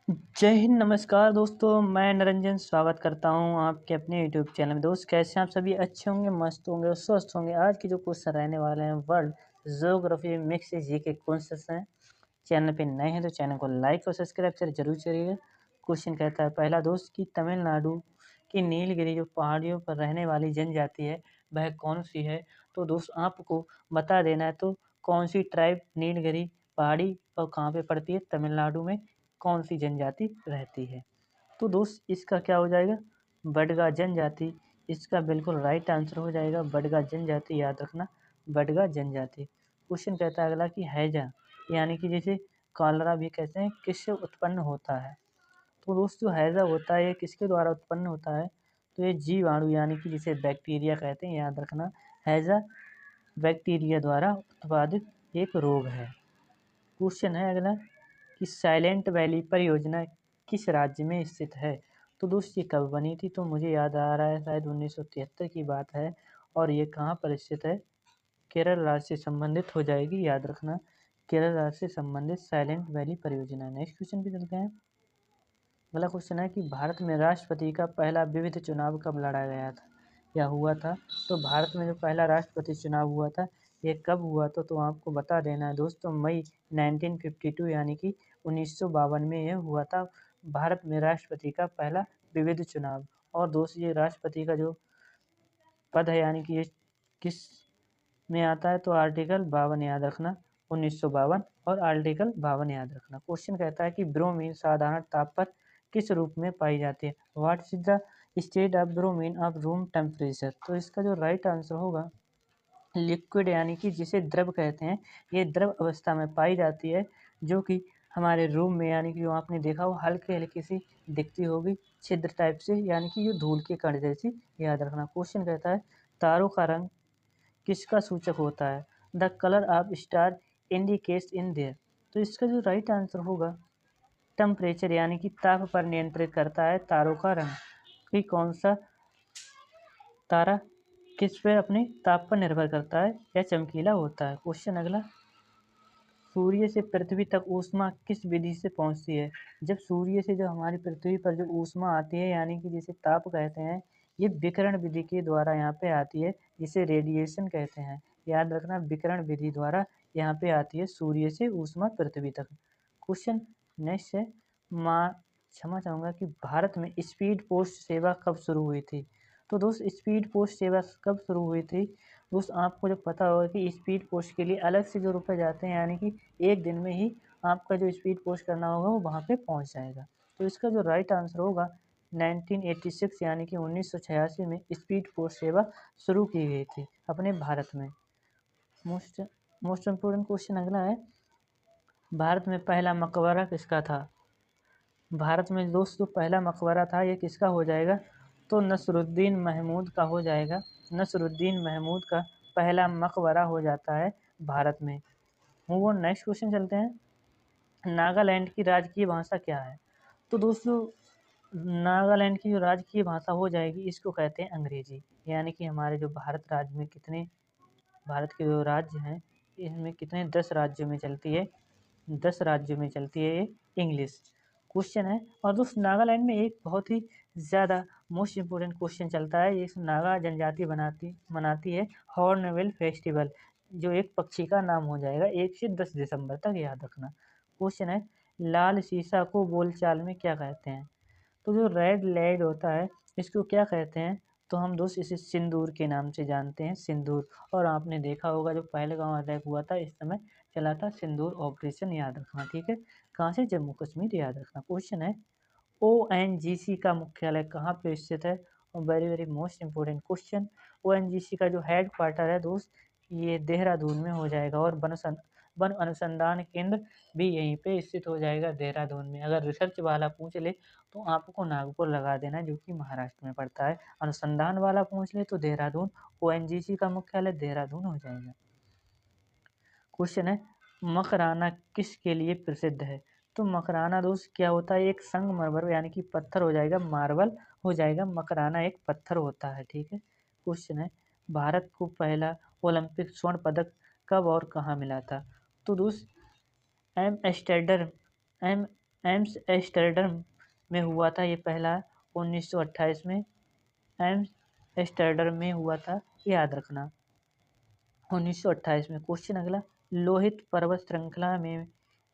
जय हिंद, नमस्कार दोस्तों। मैं निरंजन स्वागत करता हूं आपके अपने यूट्यूब चैनल में। दोस्त कैसे हैं आप सभी? अच्छे होंगे, मस्त होंगे और स्वस्थ होंगे। आज की जो क्वेश्चन रहने वाले हैं world geography mix GK question हैं। चैनल पे नए हैं तो चैनल को लाइक और सब्सक्राइब से जरूर करिएगा। क्वेश्चन कहता है पहला दोस्त कि तमिलनाडु की नीलगिरी जो पहाड़ियों पर रहने वाली जनजाति है वह कौन सी है। तो दोस्त आपको बता देना है तो कौन सी ट्राइब नीलगिरी पहाड़ी और कहाँ पे पड़ती है, तमिलनाडु में कौन सी जनजाति रहती है। तो दोस्त इसका क्या हो जाएगा, बडगा जनजाति। इसका बिल्कुल राइट आंसर हो जाएगा बडगा जनजाति, याद रखना बडगा जनजाति। क्वेश्चन कहता है अगला कि हैजा यानी कि जैसे कॉलरा भी कहते हैं किससे उत्पन्न होता है। तो दोस्त जो हैजा होता है ये किसके द्वारा उत्पन्न होता है, तो ये जीवाणु यानी कि जिसे बैक्टीरिया कहते हैं, याद रखना हैजा बैक्टीरिया द्वारा उत्पादित एक रोग है। क्वेश्चन है अगला कि साइलेंट वैली परियोजना किस राज्य में स्थित है। तो दोस्त ये कब बनी थी, तो मुझे याद आ रहा है शायद 1973 की बात है और ये कहाँ पर स्थित है, केरल राज्य से संबंधित हो जाएगी, याद रखना केरल राज्य से संबंधित साइलेंट वैली परियोजना। नेक्स्ट क्वेश्चन पे चलते हैं। अगला क्वेश्चन है कि भारत में राष्ट्रपति का पहला विविध चुनाव कब लड़ा गया था या हुआ था। तो भारत में जो पहला राष्ट्रपति चुनाव हुआ था ये कब हुआ था, तो आपको बता देना है दोस्तों मई 1952 यानी कि 1952 में यह हुआ था भारत में राष्ट्रपति का पहला विविध चुनाव। और दोस्त ये राष्ट्रपति का जो पद है यानी कि ये किस में आता है, तो आर्टिकल 52 याद रखना 1952 और आर्टिकल 52 याद रखना। क्वेश्चन कहता है कि ब्रोमीन साधारण ताप पर किस रूप में पाई जाती है। What is the state of bromine of room temperature. तो इसका जो राइट आंसर होगा लिक्विड यानी कि जिसे द्रव कहते हैं, ये द्रव अवस्था में पाई जाती है जो कि हमारे रूम में यानी कि जो आपने देखा हो हल्की हल्की सी दिखती होगी छिद्र टाइप से, यानी कि ये धूल के कण जैसी, याद रखना। क्वेश्चन कहता है तारों का रंग किसका सूचक होता है। The colour of star indicates in their. तो इसका जो राइट आंसर होगा टेम्परेचर यानी कि ताप पर नियंत्रित करता है तारों का रंग कि कौन सा तारा किस पे अपने ताप पर निर्भर करता है या चमकीला होता है। क्वेश्चन अगला, सूर्य से पृथ्वी तक ऊष्मा किस विधि से पहुंचती है। जब सूर्य से जो हमारी पृथ्वी पर जो ऊष्मा आती है यानी कि जिसे ताप कहते हैं, ये विकिरण विधि के द्वारा यहाँ पे आती है जिसे रेडिएशन कहते हैं। याद रखना विकिरण विधि द्वारा यहाँ पे आती है सूर्य से ऊष्मा पृथ्वी तक। क्वेश्चन नेक्स्ट है, माँ क्षमा चाहूँगा कि भारत में स्पीड पोस्ट सेवा कब शुरू हुई थी। तो दोस्त स्पीड पोस्ट सेवा कब शुरू हुई थी, दोस्त आपको जो पता होगा कि स्पीड पोस्ट के लिए अलग से जो रुपए जाते हैं यानी कि एक दिन में ही आपका जो स्पीड पोस्ट करना होगा वो वहाँ पे पहुँच जाएगा। तो इसका जो राइट आंसर होगा 1986 यानी कि 1986 में स्पीड पोस्ट सेवा शुरू की गई थी अपने भारत में। मोस्ट मोस्ट इम्पोर्टेंट क्वेश्चन अगला है, भारत में पहला मकबरा किसका था। भारत में दोस्त जो पहला मकबरा था ये किसका हो जाएगा, तो नसरुद्दीन महमूद का हो जाएगा। नसरुद्दीन महमूद का पहला मकबरा हो जाता है भारत में। मूव ऑन, नेक्स्ट क्वेश्चन चलते हैं। नागालैंड की राजकीय भाषा क्या है। तो दोस्तों नागालैंड की जो राजकीय भाषा हो जाएगी इसको कहते हैं अंग्रेजी। यानी कि हमारे जो भारत राज्य में कितने भारत के जो राज्य हैं इसमें कितने 10 राज्यों में चलती है, 10 राज्यों में चलती है ये इंग्लिश। क्वेश्चन है और दोस्त नागालैंड में एक बहुत ही ज़्यादा मोस्ट इम्पोर्टेंट क्वेश्चन चलता है, ये नागा जनजाति मनाती है हॉर्नबिल फेस्टिवल, जो एक पक्षी का नाम हो जाएगा 1 से 10 दिसंबर तक, याद रखना। क्वेश्चन है लाल सीसा को बोलचाल में क्या कहते हैं। तो जो रेड लेड होता है इसको क्या कहते हैं, तो हम दोस्त इसे सिंदूर के नाम से जानते हैं, सिंदूर। और आपने देखा होगा जो पहलगाम अटैक हुआ था इस समय चला था सिंदूर ऑपरेशन, याद रखना, ठीक है। कहाँ से, जम्मू कश्मीर, याद रखना। क्वेश्चन है ओएनजीसी का मुख्यालय कहाँ पे स्थित है। और very very most important question, ONGC का जो हेड क्वार्टर है दोस्त ये देहरादून में हो जाएगा और वन अनुसंधान केंद्र भी यहीं पे स्थित हो जाएगा देहरादून में। अगर रिसर्च वाला पूछ ले तो आपको नागपुर लगा देना जो कि महाराष्ट्र में पड़ता है। अनुसंधान वाला पूछ ले तो देहरादून, ओएनजीसी का मुख्यालय देहरादून हो जाएगा। क्वेश्चन है मकराना किसके लिए प्रसिद्ध है। तो मकराना दोस्त क्या होता है, एक संगमरमर यानी कि पत्थर हो जाएगा, मार्बल हो जाएगा, मकराना एक पत्थर होता है, ठीक है। क्वेश्चन है भारत को पहला ओलंपिक स्वर्ण पदक कब और कहाँ मिला था। तो दोस्त एम एम्स एम्स्टर्डम में हुआ था ये पहला 1928 में। एम्स एम्स्टर्डम में हुआ था, याद रखना 1928 में। क्वेश्चन अगला, लोहित पर्वत श्रृंखला में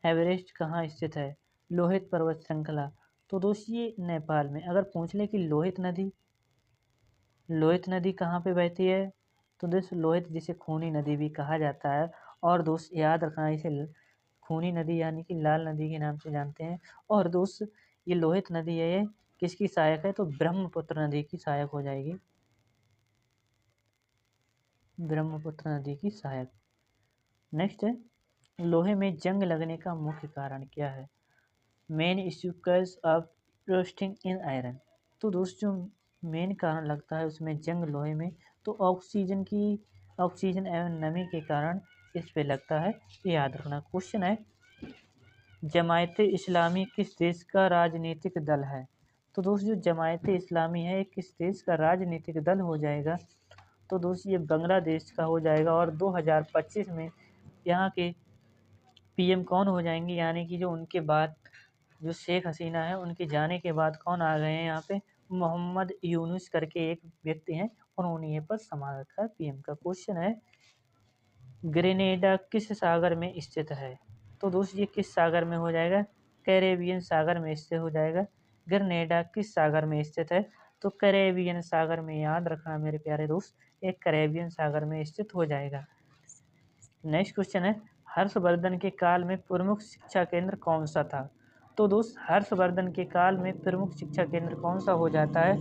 एवरेस्ट कहाँ स्थित है? लोहित पर्वत श्रृंखला, तो दोस्त ये नेपाल में। अगर पूछ ले कि लोहित नदी कहाँ पे बहती है, तो दोस्त लोहित जिसे खूनी नदी भी कहा जाता है, और दोस्त याद रखना इसे खूनी नदी यानी कि लाल नदी के नाम से जानते हैं। और दोस्त ये लोहित नदी है, ये किसकी सहायक है, तो ब्रह्मपुत्र नदी की सहायक हो जाएगी, ब्रह्मपुत्र नदी की सहायक। नेक्स्ट है, लोहे में जंग लगने का मुख्य कारण क्या है? Main issues of roasting in iron, तो दोस्त जो मेन कारण लगता है उसमें जंग लोहे में, तो ऑक्सीजन एवं नमी के कारण इस पे लगता है, याद रखना। क्वेश्चन है, जमायत इस्लामी किस देश का राजनीतिक दल है? तो दोस्त जो जमायत इस्लामी है किस देश का राजनीतिक दल हो जाएगा, तो दोस्त ये बांग्लादेश का हो जाएगा। और 2025 में यहाँ के पीएम कौन हो जाएंगे, यानी कि जो उनके बाद जो शेख हसीना है उनके जाने के बाद कौन आ गए हैं यहाँ पे, मोहम्मद यूनुस करके एक व्यक्ति हैं, उन्होंने ये पद संभाल रखा है पीएम का। क्वेश्चन है, ग्रेनेडा किस सागर में स्थित है? तो दोस्त ये किस सागर में हो जाएगा, कैरेबियन सागर में स्थित हो जाएगा। ग्रेनेडा किस सागर में स्थित है, तो कैरेबियन सागर में, याद रखना मेरे प्यारे दोस्त, एक कैरेबियन सागर में स्थित हो जाएगा। नेक्स्ट क्वेश्चन है, हर्षवर्धन के काल में प्रमुख शिक्षा केंद्र कौन सा था? तो दोस्त हर्षवर्धन के काल में प्रमुख शिक्षा केंद्र कौन सा हो जाता है,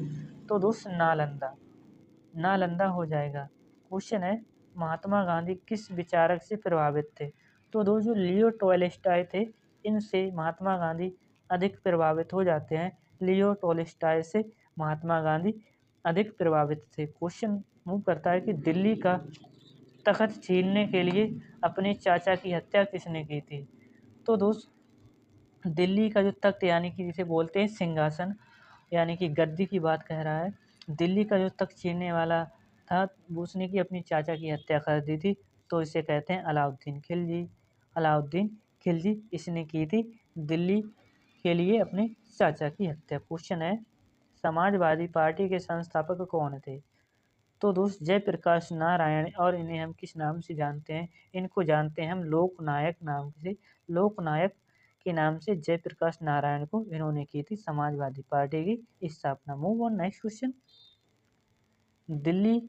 तो दोस्त नालंदा, नालंदा हो जाएगा। क्वेश्चन है, महात्मा गांधी किस विचारक से प्रभावित थे? तो दोस्त जो लियो टॉलस्टॉय थे, इनसे महात्मा गांधी अधिक प्रभावित हो जाते हैं। लियो टॉलस्टॉय से महात्मा गांधी अधिक प्रभावित थे। क्वेश्चन मूव करता है कि दिल्ली का तख्त छीनने के लिए अपने चाचा की हत्या किसने की थी? तो दोस्त दिल्ली का जो तख्त यानी कि जिसे बोलते हैं सिंहासन यानी कि गद्दी की बात कह रहा है, दिल्ली का जो तख्त छीनने वाला था वो उसने की अपनी चाचा की हत्या कर दी थी, तो इसे कहते हैं अलाउद्दीन खिलजी। अलाउद्दीन खिलजी इसने की थी दिल्ली के लिए अपने चाचा की हत्या। क्वेश्चन है, समाजवादी पार्टी के संस्थापक कौन थे? तो दोस्त जयप्रकाश नारायण, और इन्हें हम किस नाम से जानते हैं, इनको जानते हैं हम लोकनायक नाम से। लोकनायक के नाम से जयप्रकाश नारायण को इन्होंने की थी समाजवादी पार्टी की स्थापना। Move on next question, Delhi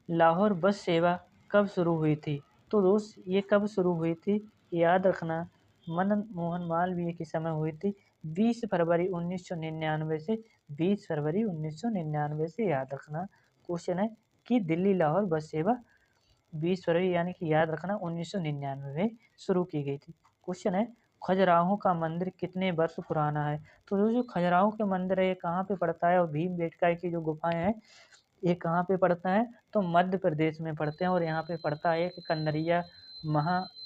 Lahore बस सेवा कब शुरू हुई थी? तो दोस्त ये कब शुरू हुई थी, याद रखना मनन मोहन मालवीय के समय हुई थी, 20 फरवरी 1999 से, 20 फरवरी 1999 से, याद रखना। क्वेश्चन है कि दिल्ली लाहौर बस सेवा 20 फरवरी यानी कि याद रखना 1999 में शुरू की गई थी। क्वेश्चन है, खजुराहो का मंदिर कितने वर्ष पुराना है? तो जो खजुराहो के मंदिर है ये कहाँ पे पड़ता है, और भीमबेटका की जो गुफाएं हैं ये कहाँ पे पड़ता है, तो मध्य प्रदेश में पड़ते हैं। और यहाँ पे पड़ता है कि कंदरिया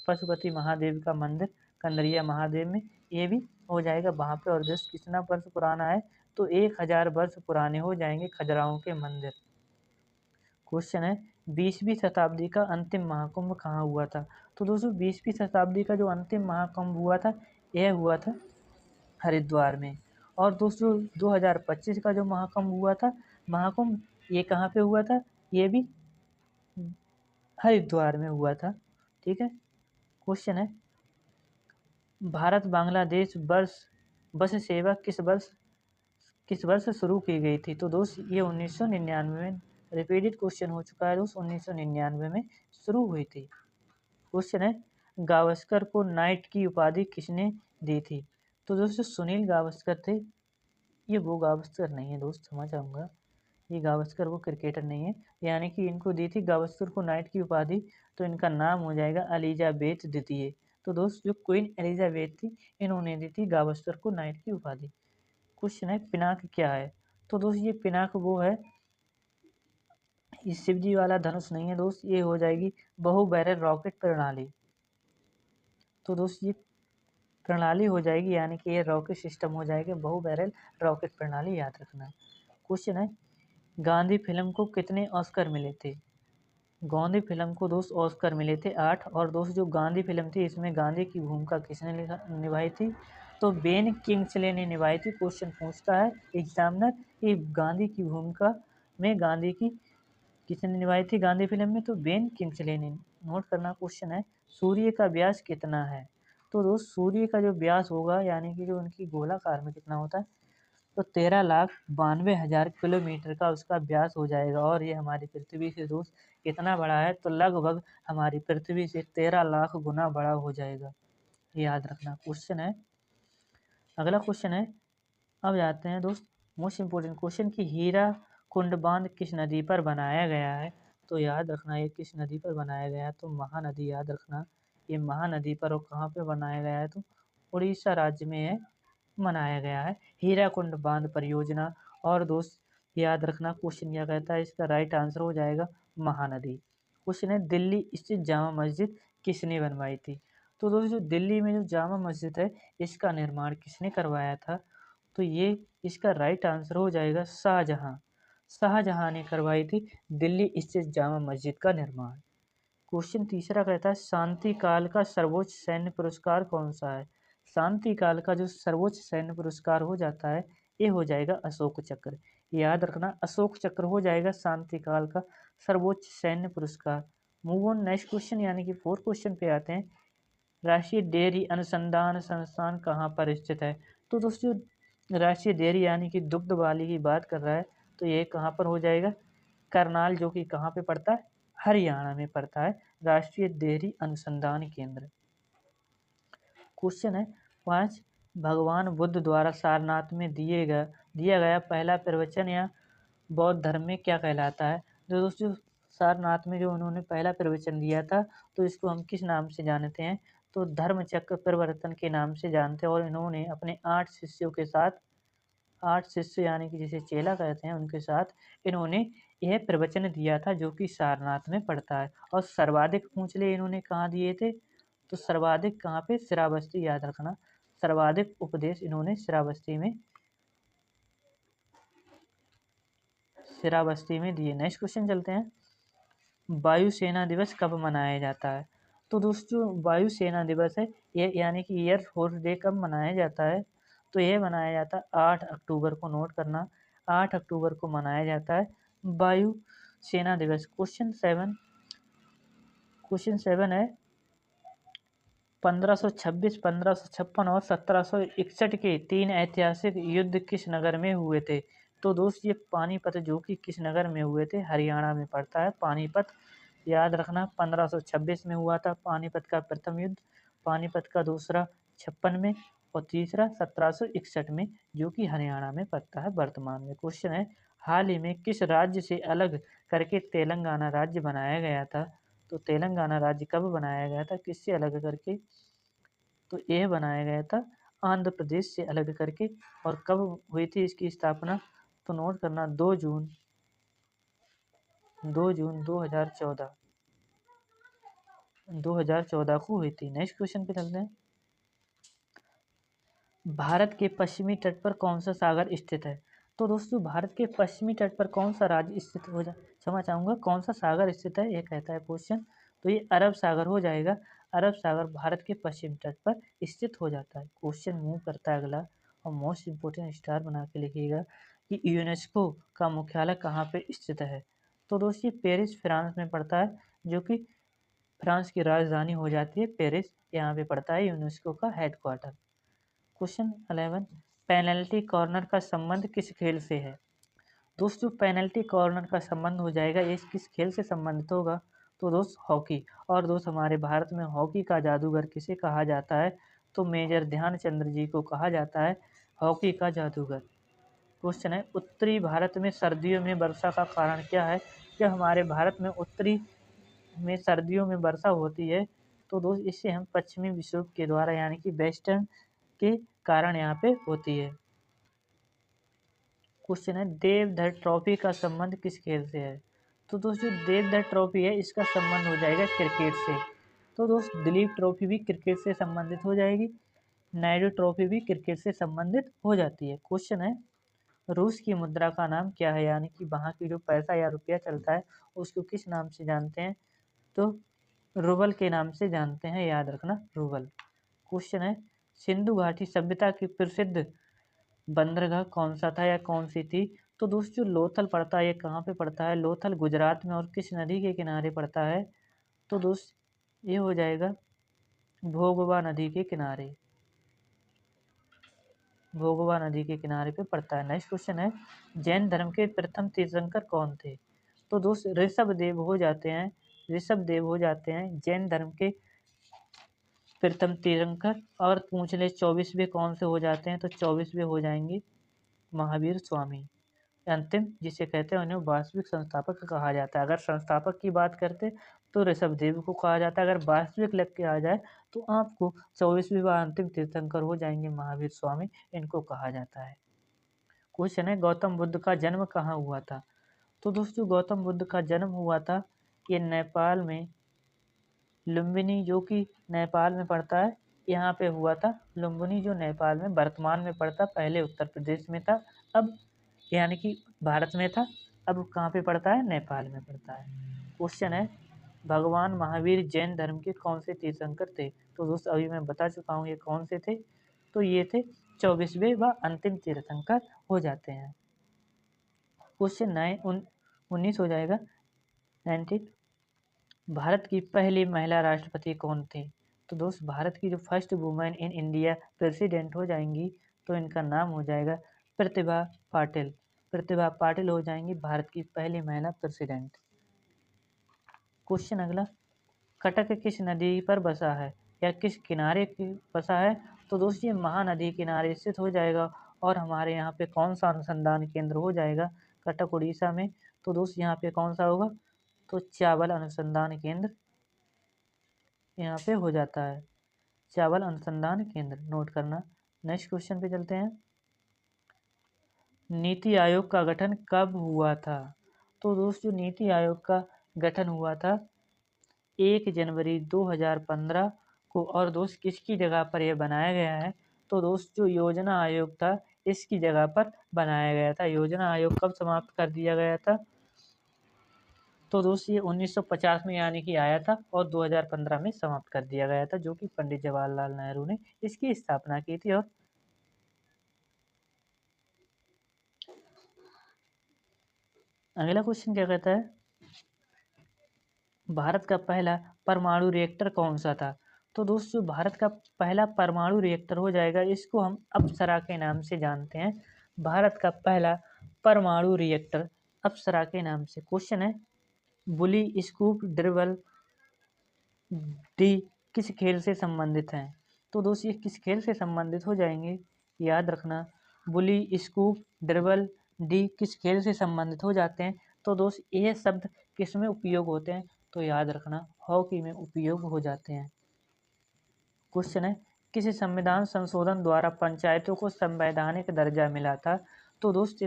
पशुपति महादेव का मंदिर, कंदरिया महादेव में, ये भी हो जाएगा वहाँ पे। और देश कितना वर्ष पुराना है, तो 1000 वर्ष पुराने हो जाएंगे खजुराहो के मंदिर। क्वेश्चन है, 20वीं शताब्दी का अंतिम महाकुंभ कहाँ हुआ था? तो दोस्तों 20वीं शताब्दी का जो अंतिम महाकुंभ हुआ था, यह हुआ था हरिद्वार में। और दोस्तों 2025 का जो महाकुंभ हुआ था, महाकुंभ ये कहाँ पे हुआ था, ये भी हरिद्वार में हुआ था। ठीक है। क्वेश्चन है, भारत बांग्लादेश बस सेवा किस वर्ष शुरू की गई थी? तो दोस्त ये 1999 में, रिपीटेड क्वेश्चन हो चुका है दोस्त, 1999 में शुरू हुई थी। क्वेश्चन है, गावस्कर को नाइट की उपाधि किसने दी थी? तो दोस्तों सुनील गावस्कर थे, ये वो गावस्कर नहीं है दोस्त, समझ आऊँगा, ये गावस्कर वो क्रिकेटर नहीं है, यानी कि इनको दी थी गावस्कर को नाइट की उपाधि, तो इनका नाम हो जाएगा एलिजाबेथ द्वितीय। तो दोस्त जो क्वीन एलिजाबेथ थी, इन्होंने दी थी गावस्कर को नाइट की उपाधि। क्वेश्चन है, पिनाक क्या है? तो दोस्त ये पिनाक वो है, ये शिवजी वाला धनुष नहीं है दोस्त, ये हो जाएगी बहु बैरल रॉकेट प्रणाली। तो दोस्त ये प्रणाली हो जाएगी, यानी कि ये रॉकेट सिस्टम हो जाएगा बहु बैरल रॉकेट प्रणाली, याद रखना। क्वेश्चन है, गांधी फिल्म को कितने ऑस्कर मिले थे? गांधी फिल्म को दोस्त ऑस्कर मिले थे 8। और दोस्त जो गांधी फिल्म थी इसमें गांधी की भूमिका किसने निभाई थी? तो बेन किंग्सले ने निभाई थी। क्वेश्चन पूछता है एग्जामिनर, ये गांधी की भूमिका में गांधी की किसने निभाई थी गांधी फिल्म में? तो बेन किंग्सले ने। नोट करना क्वेश्चन है सूर्य का व्यास कितना है? तो दोस्त सूर्य का जो व्यास होगा यानी कि जो उनकी गोलाकार में कितना होता है, तो 13,92,000 किलोमीटर का उसका व्यास हो जाएगा। और ये हमारी पृथ्वी से दोस्त कितना बड़ा है? तो लगभग हमारी पृथ्वी से 13 लाख गुना बड़ा हो जाएगा। याद रखना क्वेश्चन है। अगला क्वेश्चन है, अब जाते हैं दोस्त मोस्ट इम्पोर्टेंट क्वेश्चन की हीरा कुंड बांध किस नदी पर बनाया गया है? तो याद रखना ये किस नदी पर बनाया गया है? तो महानदी। याद रखना ये महानदी पर। और कहाँ पे बनाया गया है? तो उड़ीसा राज्य में है बनाया गया है हीराकुंड बांध परियोजना। और दोस्त याद रखना क्वेश्चन क्या कहता है, इसका राइट आंसर हो जाएगा महानदी। क्वेश्चन है दिल्ली स्थित जामा मस्जिद किसने बनवाई थी? तो दोस्त जो दिल्ली में जो जामा मस्जिद है इसका निर्माण किसने करवाया था? तो ये इसका राइट आंसर हो जाएगा शाहजहां। शाहजहां ने करवाई थी दिल्ली स्थित जामा मस्जिद का निर्माण। क्वेश्चन तीसरा कहता है शांति काल का सर्वोच्च सैन्य पुरस्कार कौन सा है? शांति काल का जो सर्वोच्च सैन्य पुरस्कार हो जाता है ये हो जाएगा अशोक चक्र। याद रखना अशोक चक्र हो जाएगा शांति काल का सर्वोच्च सैन्य पुरस्कार। मूव ऑन नेक्स्ट क्वेश्चन यानी कि फोर्थ क्वेश्चन पे आते हैं। राष्ट्रीय डेयरी अनुसंधान संस्थान कहाँ पर स्थित है? तो दोस्तों राष्ट्रीय डेयरी यानी कि दुग्ध वाली की बात कर रहा है, तो ये कहाँ पर हो जाएगा? करनाल, जो कि कहाँ पे पड़ता है? हरियाणा में पड़ता है राष्ट्रीय डेयरी अनुसंधान केंद्र। क्वेश्चन है 5, भगवान बुद्ध द्वारा सारनाथ में दिया गया पहला प्रवचन या बौद्ध धर्म में क्या कहलाता है? तो दोस्तों सारनाथ में जो उन्होंने पहला प्रवचन दिया था तो इसको हम किस नाम से जानते हैं? तो धर्म चक्र प्रवर्तन के नाम से जानते हैं। और इन्होंने अपने 8 शिष्यों के साथ, 8 शिष्य यानी कि जिसे चेला कहते हैं, उनके साथ इन्होंने यह प्रवचन दिया था जो कि सारनाथ में पड़ता है। और सर्वाधिक पूंछले इन्होंने कहाँ दिए थे? तो सर्वाधिक कहाँ पे? श्रावस्ती। याद रखना सर्वाधिक उपदेश इन्होंने श्रावस्ती में दिए। नेक्स्ट क्वेश्चन चलते हैं, वायुसेना दिवस कब मनाया जाता है? तो दोस्तों वायुसेना दिवस है ये यानी कि एयर फोर्स डे कब मनाया जाता है? तो यह मनाया जाता है 8 अक्टूबर को। नोट करना 8 अक्टूबर को मनाया जाता है वायु सेना दिवस। क्वेश्चन सेवन है 1526, 1556 और 1761 के 3 ऐतिहासिक युद्ध किस नगर में हुए थे? तो दोस्त ये पानीपत, जो कि किस नगर में हुए थे? हरियाणा में पड़ता है पानीपत। याद रखना 1526 में हुआ था पानीपत का प्रथम युद्ध, पानीपत का दूसरा 56 में और तीसरा 1761 में, जो कि हरियाणा में पड़ता है वर्तमान में। क्वेश्चन है हाल ही में किस राज्य से अलग करके तेलंगाना राज्य बनाया गया था? तो तेलंगाना राज्य कब बनाया गया था, किससे अलग करके? तो यह बनाया गया था आंध्र प्रदेश से अलग करके। और कब हुई थी इसकी स्थापना? तो नोट करना 2 जून 2014 को हुई थी। नेक्स्ट क्वेश्चन पे चलते हैं, भारत के पश्चिमी तट पर कौन सा सागर स्थित है? तो दोस्तों भारत के पश्चिमी तट पर कौन सा राज्य स्थित हो जा क्षमा चाहूँगा कौन सा सागर स्थित है, ये कहता है क्वेश्चन। तो ये अरब सागर हो जाएगा। अरब सागर भारत के पश्चिम तट पर स्थित हो जाता है। क्वेश्चन मूव करता है अगला, और मोस्ट इम्पोर्टेंट स्टार बना के लिखिएगा कि यूनेस्को का मुख्यालय कहाँ पे स्थित है? तो दोस्तों पेरिस फ्रांस में पड़ता है, जो कि फ्रांस की राजधानी हो जाती है पेरिस, यहाँ पे पड़ता है यूनेस्को का हेडक्वार्टर। क्वेश्चन 11, पेनल्टी कॉर्नर का संबंध किस खेल से है? दोस्तों पेनल्टी कॉर्नर का संबंध हो जाएगा, ये किस खेल से संबंधित होगा? तो दोस्त हॉकी। और दोस्त हमारे भारत में हॉकी का जादूगर किसे कहा जाता है? तो मेजर ध्यानचंद्र जी को कहा जाता है हॉकी का जादूगर। क्वेश्चन है उत्तरी भारत में सर्दियों में वर्षा का कारण क्या है? जब हमारे भारत में उत्तरी में सर्दियों में वर्षा होती है तो दोस्त इससे हम पश्चिमी विक्षोभ के द्वारा यानी कि वेस्टर्न के कारण यहाँ पे होती है। क्वेश्चन है देवधर ट्रॉफी का संबंध किस खेल से है? तो दोस्तों देवधर ट्रॉफी है इसका संबंध हो जाएगा क्रिकेट से। तो दोस्त दिलीप ट्रॉफी भी क्रिकेट से संबंधित हो जाएगी, नायडू ट्रॉफी भी क्रिकेट से संबंधित हो जाती है। क्वेश्चन है रूस की मुद्रा का नाम क्या है, यानी कि वहाँ की जो पैसा या रुपया चलता है उसको किस नाम से जानते हैं? तो रूबल के नाम से जानते हैं। याद रखना रूबल। क्वेश्चन है सिंधु घाटी सभ्यता की प्रसिद्ध बंदरगाह कौन सा था या कौन सी थी? तो दोस्तों लोथल पड़ता है, ये कहाँ पे पड़ता है? लोथल गुजरात में, और किस नदी के किनारे पड़ता है? तो दोस्त ये हो जाएगा भोगवा नदी के किनारे, भोगवा नदी के किनारे पे पड़ता है। नेक्स्ट क्वेश्चन है, जैन धर्म के प्रथम तीर्थंकर कौन थे? तो दोस्त ऋषभ देव हो जाते हैं, ऋषभ देव हो जाते हैं जैन धर्म के प्रथम तीर्थंकर। और पूछ ले 24वें कौन से हो जाते हैं? तो 24वें हो जाएंगे महावीर स्वामी। अंतिम जिसे कहते हैं उन्हें वास्तविक संस्थापक कहा जाता है। अगर संस्थापक की बात करते तो ऋषभ देव को कहा जाता है, अगर वास्तविक लग के आ जाए तो आपको 24वीं बार अंतिम तीर्थंकर हो जाएंगे महावीर स्वामी, इनको कहा जाता है। क्वेश्चन है, गौतम बुद्ध का जन्म कहाँ हुआ था? तो दोस्तों गौतम बुद्ध का जन्म हुआ था ये नेपाल में, लुम्बिनी जो कि नेपाल में पड़ता है, यहाँ पे हुआ था। लुम्बिनी जो नेपाल में वर्तमान में पड़ता, पहले उत्तर प्रदेश में था, अब यानी कि भारत में था, अब कहाँ पे पड़ता है? नेपाल में पड़ता है। क्वेश्चन है, भगवान महावीर जैन धर्म के कौन से तीर्थंकर थे? तो दोस्तों अभी मैं बता चुका हूँ ये कौन से थे, तो ये थे 24वें व अंतिम तीर्थंकर हो जाते हैं। क्वेश्चन 19 हो जाएगा 19, भारत की पहली महिला राष्ट्रपति कौन थी? तो दोस्त भारत की जो first women in India president हो जाएंगी, तो इनका नाम हो जाएगा प्रतिभा पाटिल। प्रतिभा पाटिल हो जाएंगी भारत की पहली महिला प्रेसिडेंट। क्वेश्चन अगला, कटक किस नदी पर बसा है या किस किनारे बसा है? तो दोस्त ये महानदी किनारे स्थित हो जाएगा। और हमारे यहाँ पे कौन सा अनुसंधान केंद्र हो जाएगा? कटक उड़ीसा में। तो दोस्त यहाँ पे कौन सा होगा? तो चावल अनुसंधान केंद्र यहाँ पे हो जाता है, चावल अनुसंधान केंद्र, नोट करना। नेक्स्ट क्वेश्चन पे चलते हैं, नीति आयोग का गठन कब हुआ था? तो दोस्तों नीति आयोग का गठन हुआ था 1 जनवरी 2015 को। और दोस्त किसकी जगह पर यह बनाया गया है? तो दोस्त जो योजना आयोग था इसकी जगह पर बनाया गया था। योजना आयोग कब समाप्त कर दिया गया था? तो दोस्त ये 1950 में यानी कि आया था और 2015 में समाप्त कर दिया गया था, जो कि पंडित जवाहरलाल नेहरू ने इसकी स्थापना की थी। और अगला क्वेश्चन क्या कहता है, भारत का पहला परमाणु रिएक्टर कौन सा था? तो दोस्तों भारत का पहला परमाणु रिएक्टर हो जाएगा, इसको हम अप्सरा के नाम से जानते हैं। भारत का पहला परमाणु रिएक्टर अप्सरा के नाम से। क्वेश्चन है, बुली स्कूप ड्रिबल डी किस खेल से संबंधित हैं? तो दोस्त ये किस खेल से संबंधित हो जाएंगे? याद रखना, बुली स्कूप ड्रिबल डी किस खेल से संबंधित हो जाते हैं? तो दोस्त ये शब्द किस में उपयोग होते हैं? तो याद रखना, हॉकी में उपयोग हो जाते हैं। क्वेश्चन है, किसी संविधान संशोधन द्वारा पंचायतों को संवैधानिक दर्जा मिला था? तो दोस्त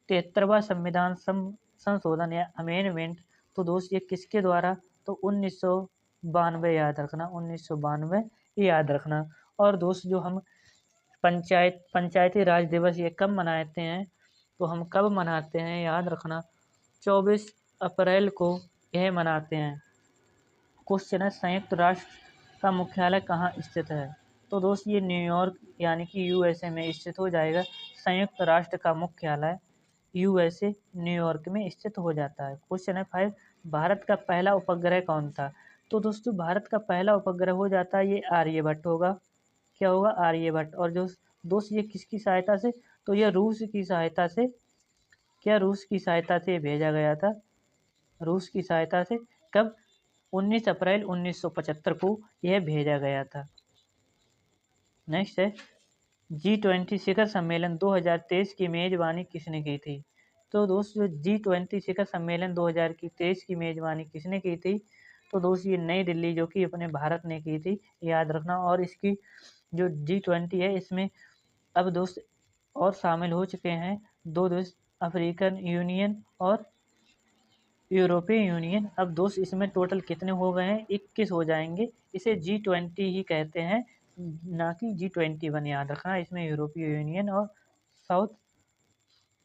73वां संविधान संशोधन या अमेंडमेंट, तो दोस्त ये किसके द्वारा? तो 1992, याद रखना 1992 याद रखना। और दोस्त जो हम पंचायती राज दिवस ये कब मनाते हैं? तो हम कब मनाते हैं? याद रखना 24 अप्रैल को यह मनाते हैं। क्वेश्चन है, संयुक्त राष्ट्र का मुख्यालय कहाँ स्थित है? तो दोस्त ये न्यूयॉर्क यानी कि यूएसए में स्थित हो जाएगा। संयुक्त राष्ट्र का मुख्यालय यूएसए न्यूयॉर्क में स्थित हो जाता है। क्वेश्चन है 5, भारत का पहला उपग्रह कौन था? तो दोस्तों भारत का पहला उपग्रह हो जाता है ये आर्यभट्ट होगा। क्या होगा? आर्यभट्ट। और जो दोस्त ये किसकी सहायता से? तो यह रूस की सहायता से, क्या रूस की सहायता से भेजा गया था? रूस की सहायता से। कब? 19 अप्रैल 1975 को यह भेजा गया था। नेक्स्ट है, G20 शिखर सम्मेलन 2023 की मेजबानी किसने की थी? तो दोस्तों G20 शिखर सम्मेलन 2023 की मेजबानी किसने की थी? तो दोस्त ये नई दिल्ली जो कि अपने भारत ने की थी, याद रखना। और इसकी जो G20 है इसमें अब दोस्त और शामिल हो चुके हैं 2 देश, अफ्रीकन यूनियन और यूरोपीय यूनियन। अब दोस्त इसमें टोटल कितने हो गए हैं? 21 हो जाएंगे। इसे G20 ही कहते हैं, ना कि G21, याद रखना। इसमें यूरोपीय यूनियन और साउथ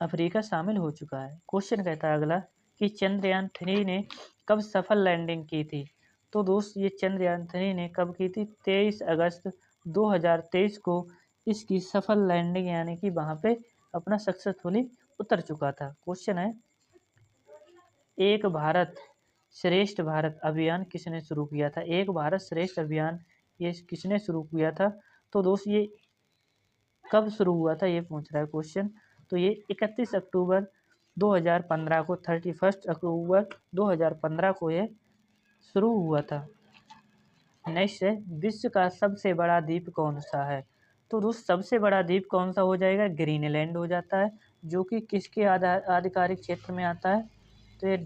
अफ्रीका शामिल हो चुका है। क्वेश्चन कहता है अगला कि चंद्रयान 3 ने कब सफल लैंडिंग की थी? तो दोस्त ये चंद्रयान 3 ने कब की थी? 23 अगस्त 2023 को इसकी सफल लैंडिंग यानी कि वहाँ पे अपना सक्सेसफुली उतर चुका था। क्वेश्चन है, एक भारत श्रेष्ठ भारत अभियान किसने शुरू किया था? एक भारत श्रेष्ठ अभियान ये किसने शुरू किया था? तो दोस्त ये कब शुरू हुआ था ये पूछ रहा है क्वेश्चन। तो ये 31 अक्टूबर 2015 को, 31 अक्टूबर 2015 को ये शुरू हुआ था। नेक्स्ट है, विश्व का सबसे बड़ा द्वीप कौन सा है? तो दोस्त सबसे बड़ा द्वीप कौन सा हो जाएगा? ग्रीनलैंड हो जाता है, जो कि किसके आधिकारिक क्षेत्र में आता है? तो ये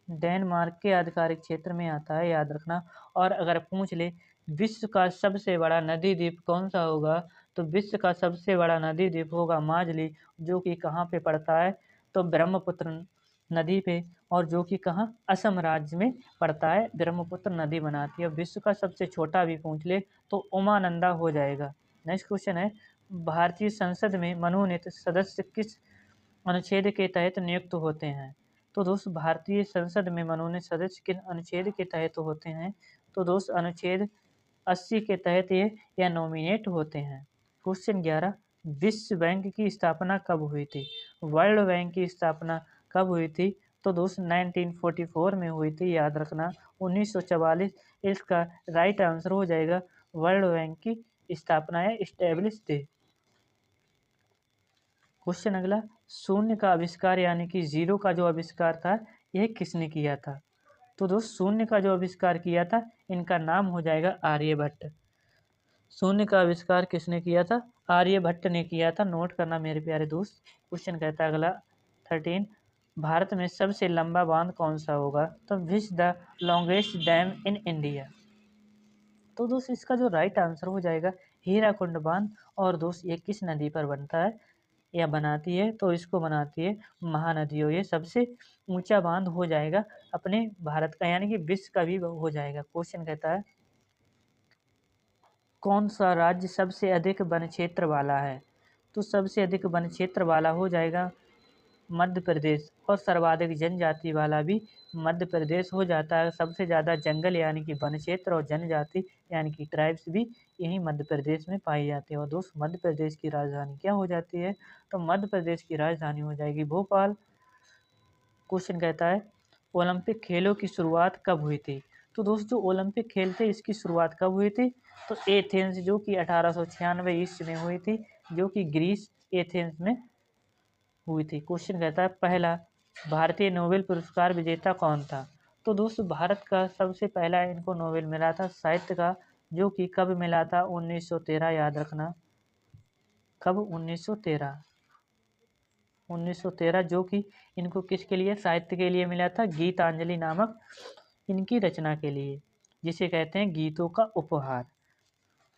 डेनमार्क के आधिकारिक क्षेत्र में आता है, याद रखना। और अगर पूछ ले विश्व का सबसे बड़ा नदी द्वीप कौन सा होगा, तो विश्व का सबसे बड़ा नदी द्वीप होगा माजुली, जो कि कहाँ पे पड़ता है? तो ब्रह्मपुत्र नदी पे, और जो कि कहाँ? असम राज्य में पड़ता है, ब्रह्मपुत्र नदी बनाती है। विश्व का सबसे छोटा भी पूछ ले तो उमानंदा हो जाएगा। नेक्स्ट क्वेश्चन है, भारतीय संसद में मनोनीत सदस्य किस अनुच्छेद के तहत नियुक्त होते हैं? तो दोस्त भारतीय संसद में मनोनीत सदस्य किन अनुच्छेद के तहत होते हैं? तो दोस्त अनुच्छेद 80 के तहत ये या नॉमिनेट होते हैं। क्वेश्चन 11, विश्व बैंक की स्थापना कब हुई थी? वर्ल्ड बैंक की स्थापना कब हुई थी? तो दोस्त 1944 में हुई थी, याद रखना। 1944 इसका राइट आंसर हो जाएगा। वर्ल्ड बैंक की स्थापना है इस्टेब्लिश डे। क्वेश्चन अगला, शून्य का आविष्कार यानी कि जीरो का जो आविष्कार था यह किसने किया था? तो दोस्त शून्य का जो आविष्कार किया था इनका नाम हो जाएगा आर्यभट्ट। शून्य का आविष्कार किसने किया था? आर्यभट्ट ने किया था, नोट करना मेरे प्यारे दोस्त। क्वेश्चन कहता है अगला 13, भारत में सबसे लंबा बांध कौन सा होगा? तो which the longest dam in India? तो दोस्त इसका जो राइट आंसर हो जाएगा हीराकुंड बांध। और दोस्त ये किस नदी पर बनता है या बनाती है? तो इसको बनाती है महानदियों। ये सबसे ऊंचा बांध हो जाएगा अपने भारत का, यानी कि विश्व का भी हो जाएगा। क्वेश्चन कहता है, कौन सा राज्य सबसे अधिक वन क्षेत्र वाला है? तो सबसे अधिक वन क्षेत्र वाला हो जाएगा मध्य प्रदेश, और सर्वाधिक जनजाति वाला भी मध्य प्रदेश हो जाता है। सबसे ज़्यादा जंगल यानी कि वन क्षेत्र और जनजाति यानी कि ट्राइब्स भी यही मध्य प्रदेश में पाई जाती है। और दोस्त मध्य प्रदेश की राजधानी क्या हो जाती है? तो मध्य प्रदेश की राजधानी हो जाएगी भोपाल। क्वेश्चन कहता है, ओलंपिक खेलों की शुरुआत कब हुई थी? तो दोस्त जो ओलंपिक खेल थे इसकी शुरुआत कब हुई थी? तो एथेंस, जो कि 1896 ईस्वी में हुई थी, जो कि ग्रीस एथेंस में हुई थी। क्वेश्चन कहता है, पहला भारतीय नोबेल पुरस्कार विजेता कौन था? तो दोस्तों भारत का सबसे पहला इनको नोबेल मिला था साहित्य का, जो कि कब मिला था? 1913, याद रखना। कब? 1913। 1913, जो कि इनको किसके लिए? साहित्य के लिए मिला था, गीतांजलि नामक इनकी रचना के लिए, जिसे कहते हैं गीतों का उपहार।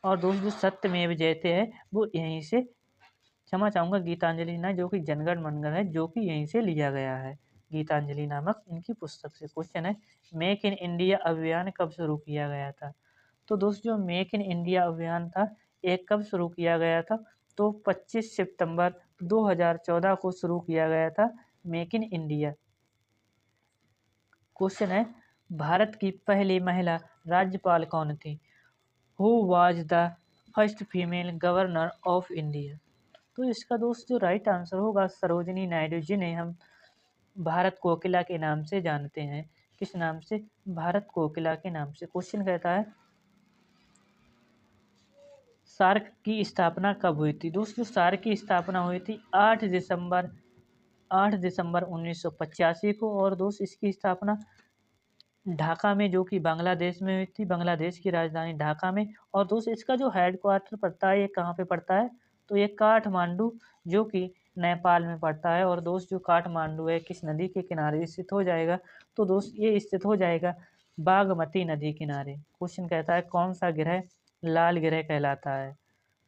और दोस्त जो सत्यमेव जयते है वो यहीं से, क्षमा चाहूँगा गीतांजलि ना, जो कि जनगण मनगढ़ है, जो कि यहीं से लिया गया है, गीतांजलि नामक इनकी पुस्तक से। क्वेश्चन है, मेक इन इंडिया अभियान कब शुरू किया गया था? तो दोस्त जो मेक इन इंडिया अभियान था ये कब शुरू किया गया था? तो 25 सितंबर 2014 को शुरू किया गया था मेक इन इंडिया। क्वेश्चन है, भारत की पहली महिला राज्यपाल कौन थी? Who was the first female governor of India? तो इसका दोस्त जो राइट आंसर होगा सरोजिनी नायडू, जिन्हें हम भारत कोकिला के नाम से जानते हैं। किस नाम से? भारत कोकिला के नाम से। क्वेश्चन कहता है, सार्क की स्थापना कब हुई थी? दोस्तों सार्क की स्थापना हुई थी 8 दिसंबर 1985 को। और दोस्त इसकी स्थापना ढाका में, जो कि बांग्लादेश में हुई थी, बांग्लादेश की राजधानी ढाका में। और दोस्त इसका जो हेडक्वार्टर पड़ता है ये कहाँ पे पड़ता है? तो ये काठमांडू, जो कि नेपाल में पड़ता है। और दोस्त जो काठमांडू है किस नदी के किनारे स्थित हो जाएगा? तो दोस्त ये स्थित हो जाएगा बागमती नदी किनारे। क्वेश्चन कहता है, कौन सा ग्रह लाल ग्रह कहलाता है?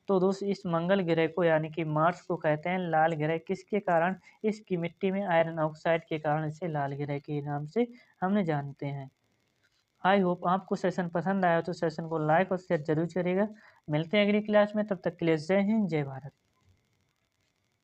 तो दोस्त इस मंगल ग्रह को यानी कि मार्स को कहते हैं लाल ग्रह। किसके कारण? इसकी मिट्टी में आयरन ऑक्साइड के कारण इसे लाल ग्रह के नाम से हमने जानते हैं। आई होप आपको सेशन पसंद आया तो सेशन को लाइक और शेयर जरूर करिएगा। मिलते हैं अगली क्लास में, तब तक के लिए जय हिंद, जय भारत।